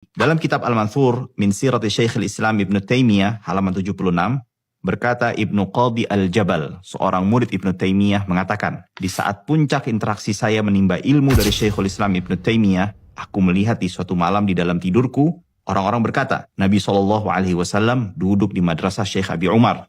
Dalam kitab Al-Manthur min Sirati Syekhul Islam Ibnu Taimiyah halaman 76, berkata Ibnu Qadhi Al-Jabal, seorang murid Ibnu Taimiyah, mengatakan, di saat puncak interaksi saya menimba ilmu dari Syekhul Islam Ibnu Taimiyah, aku melihat di suatu malam di dalam tidurku, orang-orang berkata, Nabi SAW duduk di madrasah Syekh Abi Umar.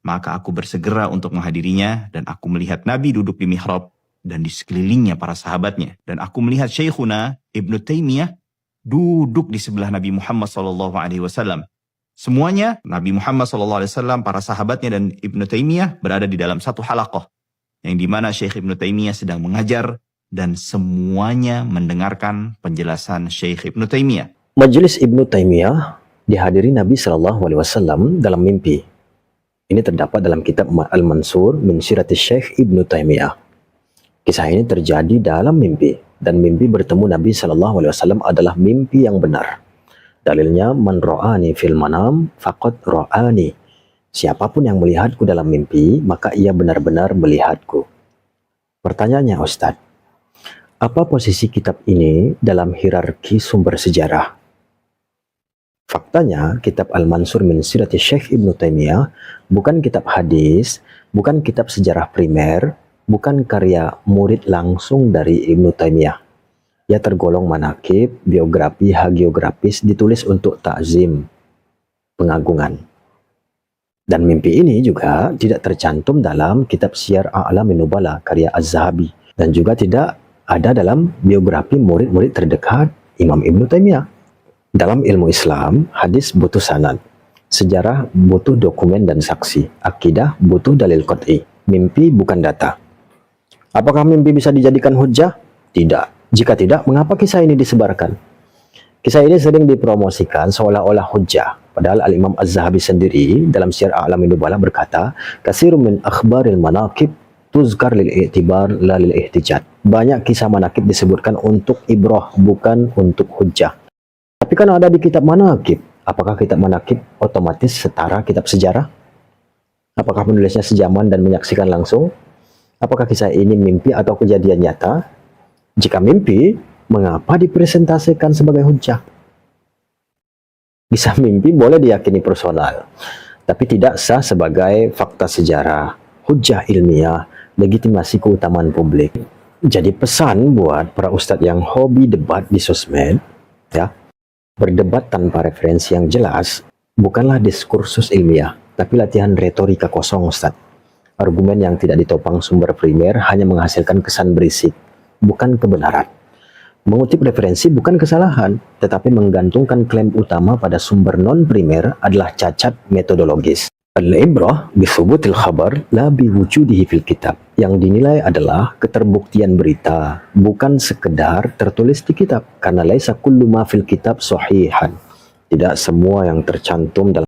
Maka aku bersegera untuk menghadirinya, dan aku melihat Nabi duduk di mihrab, dan di sekelilingnya para sahabatnya. Dan aku melihat Syekhuna Ibnu Taimiyah duduk di sebelah Nabi Muhammad SAW. Semuanya, Nabi Muhammad SAW, para sahabatnya, dan Ibnu Taimiyah berada di dalam satu halaqah, yang dimana Syekh Ibnu Taimiyah sedang mengajar, dan semuanya mendengarkan penjelasan Syekh Ibnu Taimiyah. Majelis Ibnu Taimiyah dihadiri Nabi SAW dalam mimpi. Ini terdapat dalam kitab Al-Mansur min Sirati Syekh Ibnu Taimiyah. Kisah ini terjadi dalam mimpi, dan mimpi bertemu Nabi SAW adalah mimpi yang benar. Dalilnya, man ra'ani fil manam faqad ra'ani. Siapapun yang melihatku dalam mimpi, maka ia benar-benar melihatku. Pertanyaannya, Ustadz, apa posisi kitab ini dalam hierarki sumber sejarah? Faktanya, kitab Al-Mansur min Sirati Syekh Ibnu Taimiyah bukan kitab hadis, bukan kitab sejarah primer, bukan karya murid langsung dari Ibnu Taimiyah. Ia tergolong manakib, biografi, hagiografis, ditulis untuk ta'zim, pengagungan. Dan mimpi ini juga tidak tercantum dalam kitab Syiar A'lamin Nubala karya Az-Zahabi, dan juga tidak ada dalam biografi murid-murid terdekat Imam Ibnu Taimiyah. Dalam ilmu Islam, hadis butuh sanad, sejarah butuh dokumen dan saksi, akidah butuh dalil qat'i, mimpi bukan data. Apakah mimpi bisa dijadikan hujjah? Tidak. Jika tidak, mengapa kisah ini disebarkan? Kisah ini sering dipromosikan seolah-olah hujjah. Padahal Al-Imam Az-Zahabi sendiri dalam Syiar A'lamin Nubala berkata, "Katsirun min akhbaril manaqib tuzkar lil i'tibar la lil ihtijaj." Banyak kisah manaqib disebutkan untuk ibrah, bukan untuk hujjah. Tapi kan ada di kitab manaqib. Apakah kitab manaqib otomatis setara kitab sejarah? Apakah penulisnya sejaman dan menyaksikan langsung? Apakah kisah ini mimpi atau kejadian nyata? Jika mimpi, mengapa dipresentasikan sebagai hujjah? Kisah mimpi boleh diyakini personal, tapi tidak sah sebagai fakta sejarah, hujjah ilmiah, legitimasi keutamaan publik. Jadi pesan buat para ustadz yang hobi debat di sosmed, ya, berdebat tanpa referensi yang jelas bukanlah diskursus ilmiah, tapi latihan retorika kosong, Ustadz. Argumen yang tidak ditopang sumber primer hanya menghasilkan kesan berisik, bukan kebenaran. Mengutip referensi bukan kesalahan, tetapi menggantungkan klaim utama pada sumber non-primer adalah cacat metodologis. Al-ibrah bisubutil khabar la biwujudihi fil kitab. Yang dinilai adalah keterbuktian berita, bukan sekedar tertulis di kitab. Karena laisa kullu ma fil kitab sahihan. Tidak semua yang tercantum dalam